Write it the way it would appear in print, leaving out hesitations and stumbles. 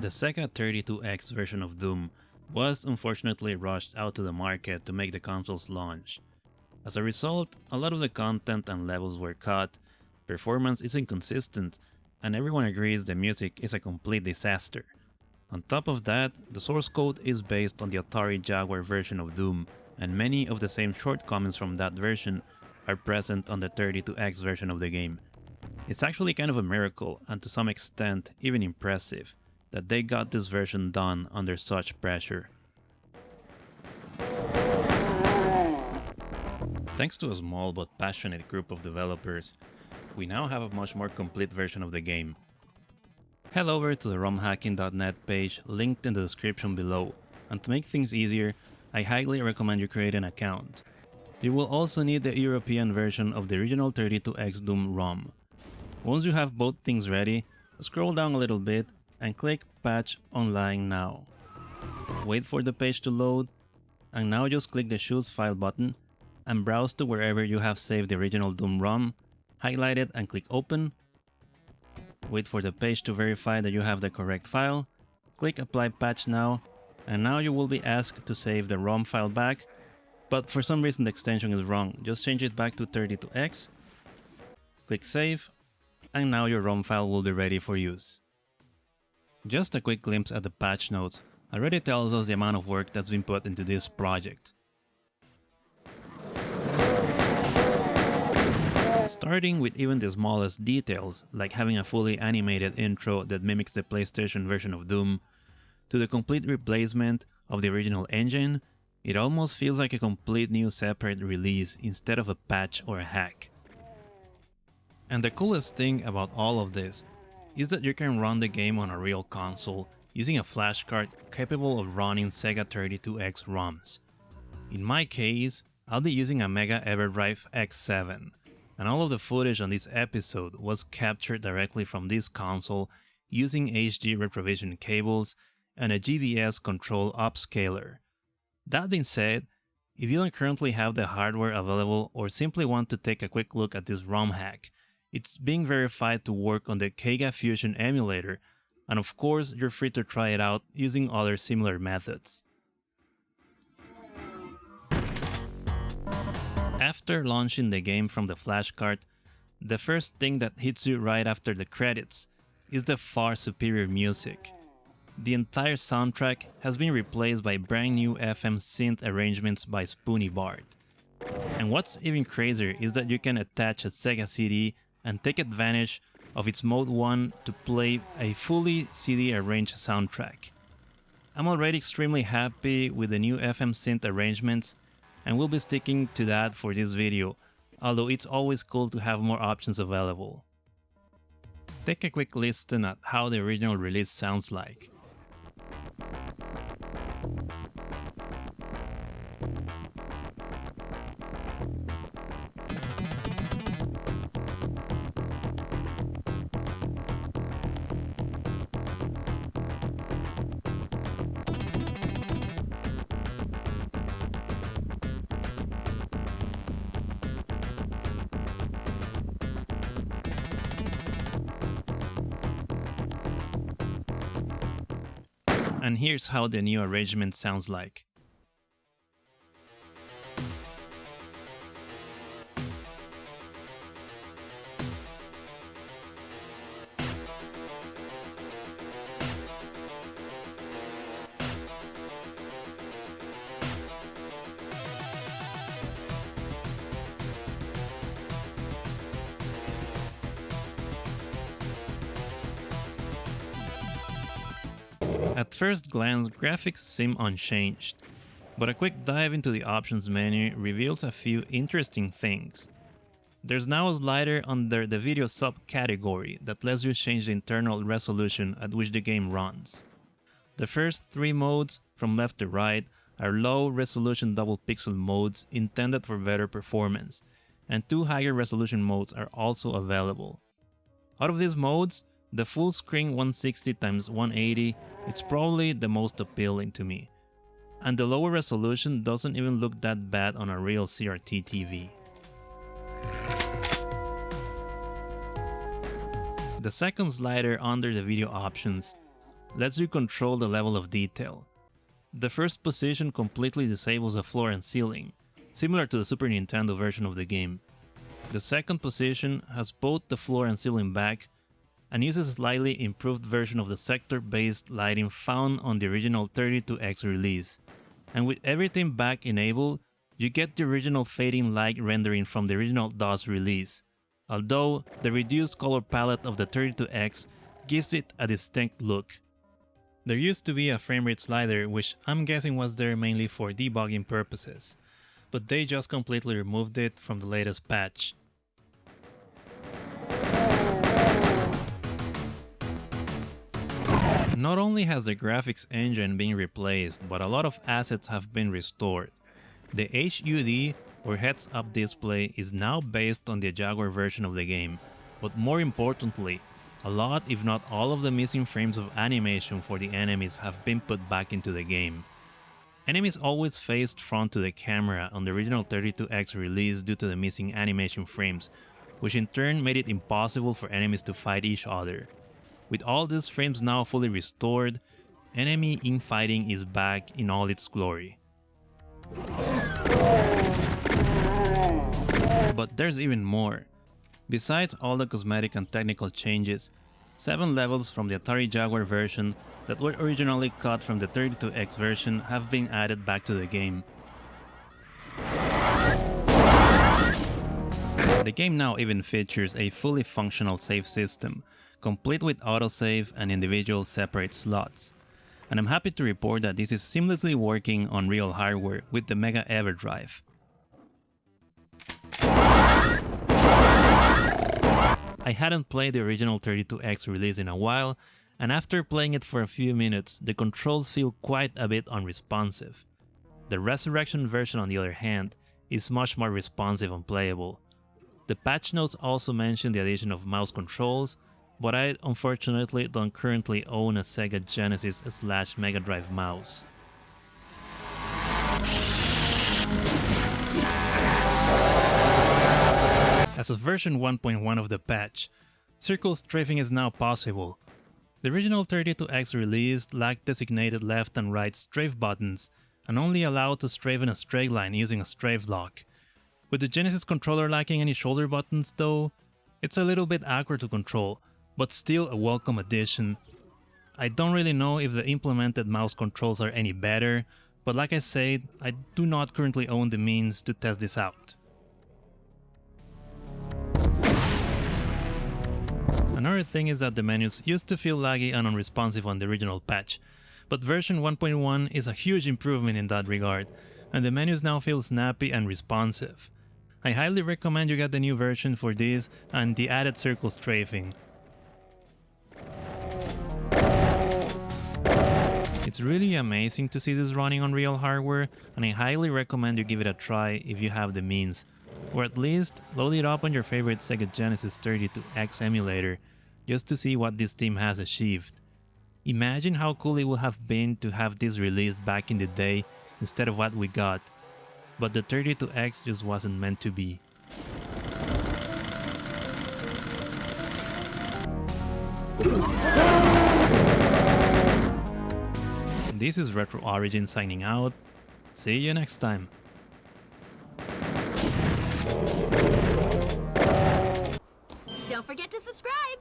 The Sega 32X version of Doom was unfortunately rushed out to the market to make the console's launch. As a result, a lot of the content and levels were cut, performance is inconsistent, and everyone agrees the music is a complete disaster. On top of that, the source code is based on the Atari Jaguar version of Doom, and many of the same shortcomings from that version are present on the 32X version of the game. It's actually kind of a miracle, and to some extent even impressive, that they got this version done under such pressure. Thanks to a small but passionate group of developers, we now have a much more complete version of the game. Head over to the romhacking.net page linked in the description below, and to make things easier, I highly recommend you create an account. You will also need the European version of the original 32X Doom ROM. Once you have both things ready, scroll down a little bit and click Patch Online Now. Wait for the page to load, and now just click the Choose File button and browse to wherever you have saved the original Doom ROM, highlight it and click Open. Wait for the page to verify that you have the correct file, click Apply Patch Now, and now you will be asked to save the ROM file back, but for some reason the extension is wrong. Just change it back to 32X, click Save, and now your ROM file will be ready for use. Just a quick glimpse at the patch notes already tells us the amount of work that's been put into this project. Starting with even the smallest details, like having a fully animated intro that mimics the PlayStation version of Doom, to the complete replacement of the original engine, it almost feels like a complete new separate release instead of a patch or a hack. And the coolest thing about all of this is that you can run the game on a real console using a flash card capable of running Sega 32X ROMs. In my case, I'll be using a Mega EverDrive X7, and all of the footage on this episode was captured directly from this console using HD Retrovision cables and a GBS-Control upscaler. That being said, if you don't currently have the hardware available or simply want to take a quick look at this ROM hack, it's being verified to work on the Sega Fusion emulator, and of course you're free to try it out using other similar methods. After launching the game from the flash card, the first thing that hits you right after the credits is the far superior music. The entire soundtrack has been replaced by brand new FM Synth arrangements by Spoony Bart. And what's even crazier is that you can attach a Sega CD and take advantage of its Mode 1 to play a fully CD arranged soundtrack. I'm already extremely happy with the new FM Synth arrangements, and we'll be sticking to that for this video, although it's always cool to have more options available. Take a quick listen at how the original release sounds like. And here's how the new arrangement sounds like. At first glance, graphics seem unchanged, but a quick dive into the options menu reveals a few interesting things. There's now a slider under the video subcategory that lets you change the internal resolution at which the game runs. The first 3 modes, from left to right, are low resolution double pixel modes intended for better performance, and 2 higher resolution modes are also available. Out of these modes, the full screen 160x180 is probably the most appealing to me, and the lower resolution doesn't even look that bad on a real CRT TV. The second slider under the video options lets you control the level of detail. The first position completely disables the floor and ceiling, similar to the Super Nintendo version of the game. The second position has both the floor and ceiling back, and uses a slightly improved version of the sector-based lighting found on the original 32X release. And with everything back enabled, you get the original fading light rendering from the original DOS release, although the reduced color palette of the 32X gives it a distinct look. There used to be a framerate slider, which I'm guessing was there mainly for debugging purposes, but they just completely removed it from the latest patch. Not only has the graphics engine been replaced, but a lot of assets have been restored. The HUD, or heads-up display, is now based on the Jaguar version of the game, but more importantly, a lot, if not all, of the missing frames of animation for the enemies have been put back into the game. Enemies always faced front to the camera on the original 32X release due to the missing animation frames, which in turn made it impossible for enemies to fight each other. With all these frames now fully restored, enemy infighting is back in all its glory. But there's even more. Besides all the cosmetic and technical changes, 7 levels from the Atari Jaguar version that were originally cut from the 32X version have been added back to the game. The game now even features a fully functional save system, complete with autosave and individual separate slots. And I'm happy to report that this is seamlessly working on real hardware with the Mega EverDrive. I hadn't played the original 32X release in a while, and after playing it for a few minutes, the controls feel quite a bit unresponsive. The Resurrection version, on the other hand, is much more responsive and playable. The patch notes also mention the addition of mouse controls, but I unfortunately don't currently own a Sega Genesis/Mega Drive mouse. As of version 1.1 of the patch, circle strafing is now possible. The original 32X release lacked designated left and right strafe buttons and only allowed to strafe in a straight line using a strafe lock. With the Genesis controller lacking any shoulder buttons though, it's a little bit awkward to control, but still a welcome addition. I don't really know if the implemented mouse controls are any better, but like I said, I do not currently own the means to test this out. Another thing is that the menus used to feel laggy and unresponsive on the original patch, but version 1.1 is a huge improvement in that regard, and the menus now feel snappy and responsive. I highly recommend you get the new version for this and the added circle strafing. It's really amazing to see this running on real hardware, and I highly recommend you give it a try if you have the means, or at least load it up on your favorite Sega Genesis 32X emulator just to see what this team has achieved. Imagine how cool it would have been to have this released back in the day instead of what we got, but the 32X just wasn't meant to be. This is Retro Origin signing out. See you next time. Don't forget to subscribe!